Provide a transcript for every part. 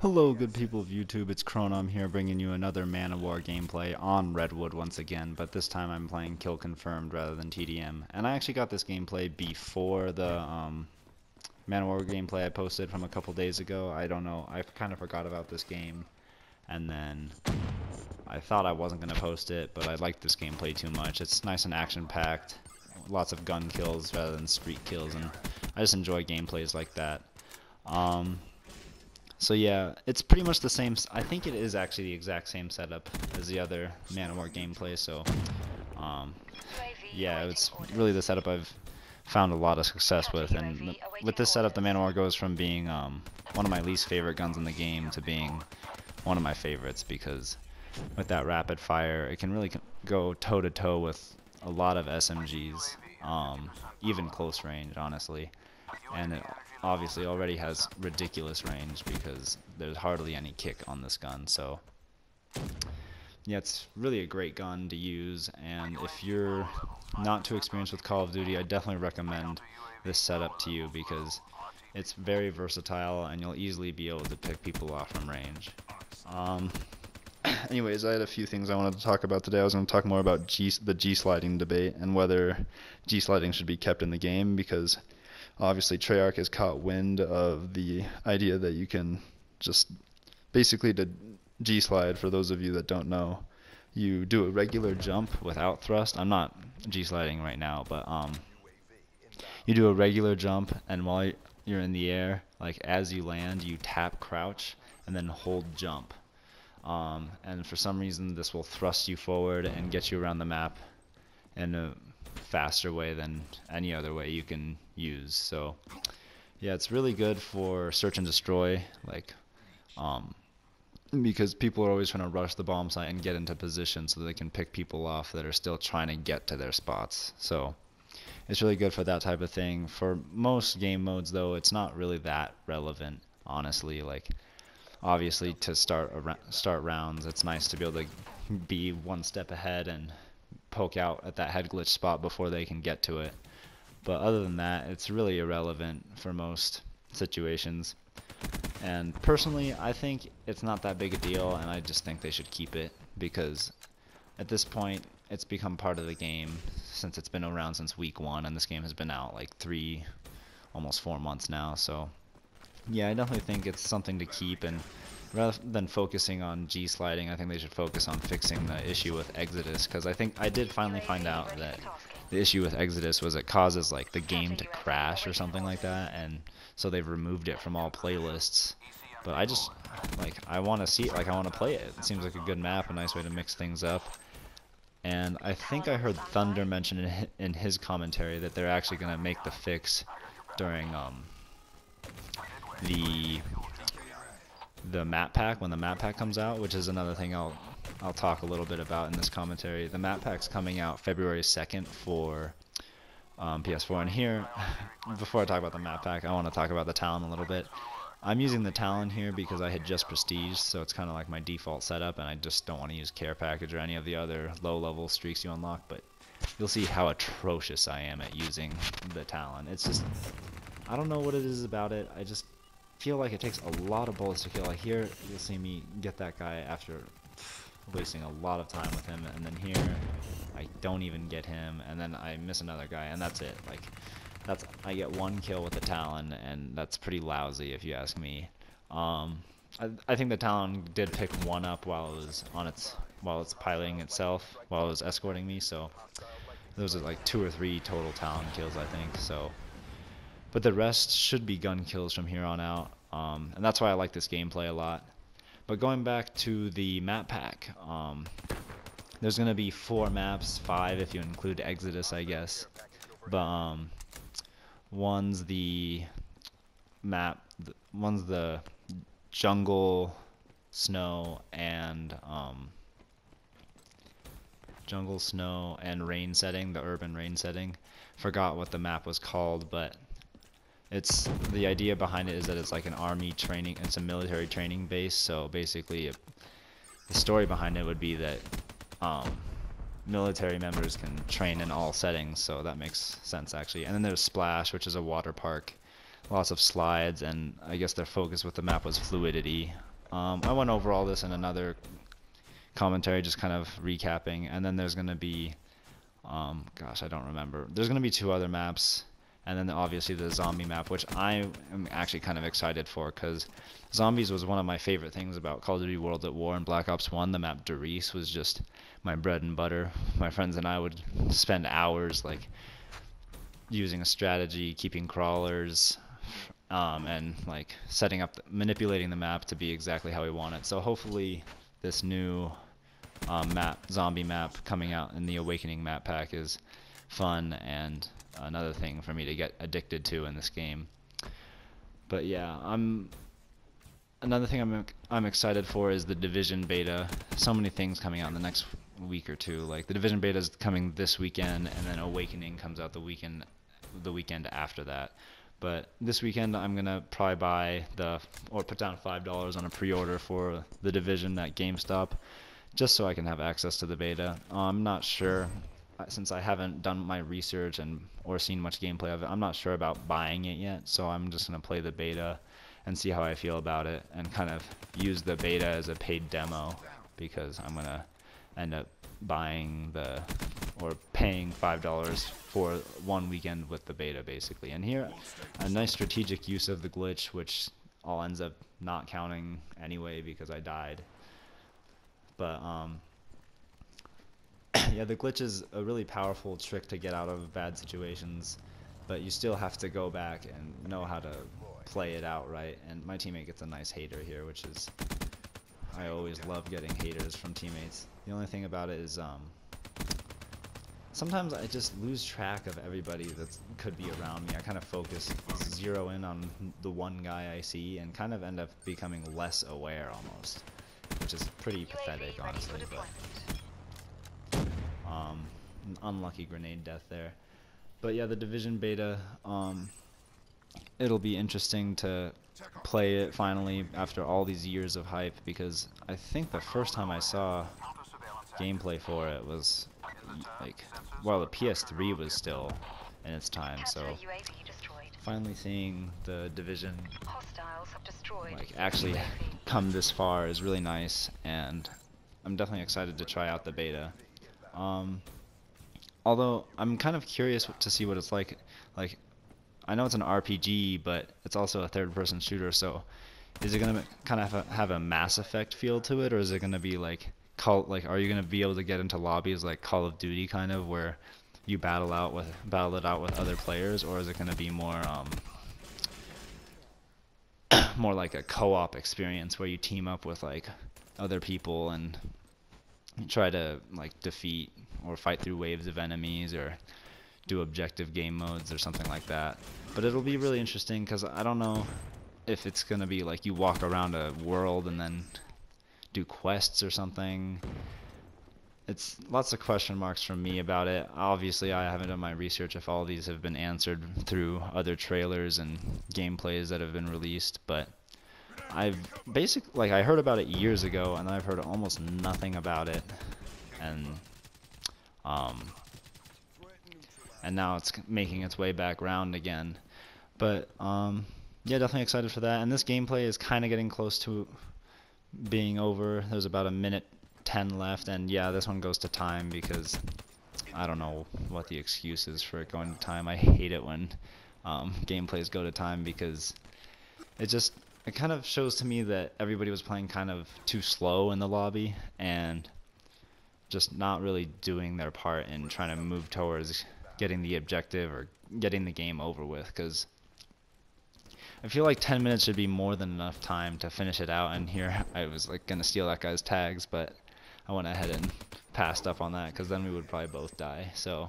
Hello good people of YouTube, it's Chronom here bringing you another Man of War gameplay on Redwood once again, but this time I'm playing Kill Confirmed rather than TDM. And I actually got this gameplay before the Man of War gameplay I posted from a couple days ago. I don't know, I kind of forgot about this game, and then I thought I wasn't going to post it, but I liked this gameplay too much. It's nice and action-packed, lots of gun kills rather than street kills, and I just enjoy gameplays like that. So yeah, it's pretty much the same. I think it is actually the exact same setup as the other Man of War gameplay. So um, yeah, it's really the setup I've found a lot of success with. And with this setup, the Man of War goes from being one of my least favorite guns in the game to being one of my favorites, because with that rapid fire, it can really go toe to toe with a lot of SMGs, even close range, honestly. And it obviously already has ridiculous range because there's hardly any kick on this gun. So yeah, it's really a great gun to use, and if you're not too experienced with Call of Duty, I definitely recommend this setup to you because it's very versatile and you'll easily be able to pick people off from range. Um, Anyways, I had a few things I wanted to talk about today. I was going to talk more about the G-sliding debate and whether G-sliding should be kept in the game, because obviously Treyarch has caught wind of the idea that you can just basically to G-slide, for those of you that don't know, you do a regular jump without thrust. I'm not G-sliding right now, but you do a regular jump, and while you're in the air, like as you land, you tap crouch and then hold jump. And for some reason this will thrust you forward and get you around the map in a faster way than any other way you can use. So yeah, it's really good for search and destroy, like because people are always trying to rush the bomb site and get into position so they can pick people off that are still trying to get to their spots. So it's really good for that type of thing. For most game modes though, it's not really that relevant, honestly. Like obviously to start rounds, it's nice to be able to be one step ahead and poke out at that head glitch spot before they can get to it. But other than that, it's really irrelevant for most situations. And personally, I think it's not that big a deal, and I just think they should keep it, because at this point it's become part of the game since it's been around since week 1, and this game has been out like 3, almost 4 months now. So yeah, I definitely think it's something to keep, and rather than focusing on G-sliding, I think they should focus on fixing the issue with Exodus, because I think I did finally find out that the issue with Exodus was it causes like the game to crash or something like that, and so they've removed it from all playlists. But I just, like, I want to see it, like I want to play it. It seems like a good map, a nice way to mix things up. And I think I heard Thunder mention in his commentary that they're actually going to make the fix during the map pack, when the map pack comes out, which is another thing I'll talk a little bit about in this commentary. The map pack's coming out February 2nd for PS4, and here, before I talk about the map pack, I want to talk about the Talon a little bit. I'm using the Talon here because I had just Prestige, so it's kind of like my default setup, and I just don't want to use Care Package or any of the other low-level streaks you unlock, but you'll see how atrocious I am at using the Talon. It's just, I don't know what it is about it, I just feel like it takes a lot of bullets to kill. Like here, you'll see me get that guy after wasting a lot of time with him, and then here, I don't even get him, and then I miss another guy, and that's it. Like, I get 1 kill with the Talon, and that's pretty lousy if you ask me. I think the Talon did pick 1 up while it's piloting itself, while it was escorting me, so those are like 2 or 3 total Talon kills, I think. So, but the rest should be gun kills from here on out, and that's why I like this gameplay a lot. But going back to the map pack, there's going to be 4 maps, 5 if you include Exodus, I guess. But one's the jungle, snow, and rain setting, the urban rain setting. Forgot what the map was called, but it's, the idea behind it is that it's like an army training, it's a military training base. So basically the story behind it would be that military members can train in all settings, so that makes sense actually. And then there's Splash, which is a water park, lots of slides, and I guess their focus with the map was fluidity. I went over all this in another commentary, just kind of recapping, and then there's going to be, gosh, I don't remember. There's going to be 2 other maps, and then obviously the zombie map, which I am actually kind of excited for, because zombies was one of my favorite things about Call of Duty World at War and Black Ops 1. The map Doris was just my bread and butter. My friends and I would spend hours like using a strategy, keeping crawlers, and like setting up, manipulating the map to be exactly how we want it. So hopefully this new zombie map coming out in the Awakening map pack is fun and another thing for me to get addicted to in this game. But yeah, another thing I'm excited for is the Division beta. So many things coming out in the next week or two. Like the Division beta is coming this weekend, and then Awakening comes out the weekend after that. But this weekend I'm gonna probably buy or put down $5 on a pre-order for the Division at GameStop, just so I can have access to the beta. I'm not sure, since I haven't done my research or seen much gameplay of it. I'm not sure about buying it yet, so I'm just gonna play the beta and see how I feel about it, and kind of use the beta as a paid demo, because I'm gonna end up buying or paying $5 for 1 weekend with the beta, basically. And here, a nice strategic use of the glitch, which all ends up not counting anyway because I died. But yeah, the glitch is a really powerful trick to get out of bad situations, but you still have to go back and know how to play it out right. And my teammate gets a nice hater here, which is, I always love getting haters from teammates. The only thing about it is sometimes I just lose track of everybody that could be around me. I kind of zero in on the one guy I see, and kind of end up becoming less aware almost, which is pretty pathetic, honestly. But an unlucky grenade death there. But yeah, the Division beta, it'll be interesting to play it finally after all these years of hype, because I think the first time I saw gameplay for it was like while the PS3 was still in its time. So finally seeing the Division like actually come this far is really nice, and I'm definitely excited to try out the beta. Although I'm kind of curious to see what it's like. Like, I know it's an RPG, but it's also a third-person shooter. So, is it gonna kind of have a Mass Effect feel to it, or is it gonna be like are you gonna be able to get into lobbies like Call of Duty, kind of where you battle it out with other players, or is it gonna be more more like a co-op experience where you team up with like other people and try to like defeat or fight through waves of enemies, or do objective game modes or something like that? But it'll be really interesting, because I don't know if it's gonna be like you walk around a world and then do quests or something. It's lots of question marks from me about it. Obviously, I haven't done my research if all these have been answered through other trailers and gameplays that have been released, but I heard about it years ago, and I've heard almost nothing about it, and now it's making its way back round again. But yeah, definitely excited for that. And this gameplay is kind of getting close to being over. There's about a minute 10 left, and yeah, this one goes to time, because I don't know what the excuse is for it going to time. I hate it when gameplays go to time, because it kind of shows to me that everybody was playing kind of too slow in the lobby, and just not really doing their part in trying to move towards getting the objective or getting the game over with, because I feel like 10 minutes should be more than enough time to finish it out. And here I was like gonna steal that guy's tags, but I went ahead and passed up on that, because then we would probably both die. So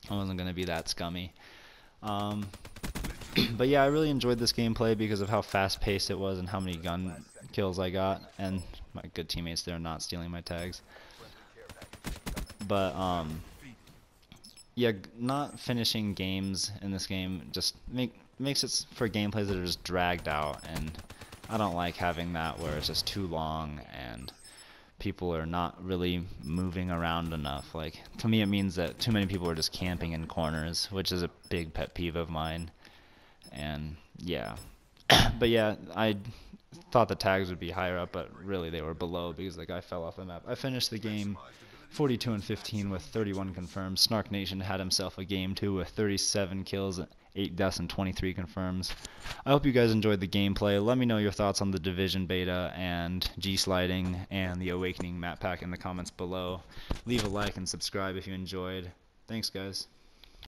I wasn't gonna be that scummy. But yeah, I really enjoyed this gameplay because of how fast-paced it was and how many gun kills I got, and my good teammates there not stealing my tags. But yeah, not finishing games in this game just makes it for gameplays that are just dragged out, and I don't like having that where it's just too long and people are not really moving around enough. Like, to me it means that too many people are just camping in corners, which is a big pet peeve of mine. And yeah, but yeah, thought the tags would be higher up, but really they were below because the guy fell off the map. I finished the game 42-15 with 31 confirms. Snark Nation had himself a game too with 37 kills, 8 deaths, and 23 confirms. I hope you guys enjoyed the gameplay. Let me know your thoughts on the Division beta and G-sliding and the Awakening map pack in the comments below. Leave a like and subscribe if you enjoyed. Thanks, guys.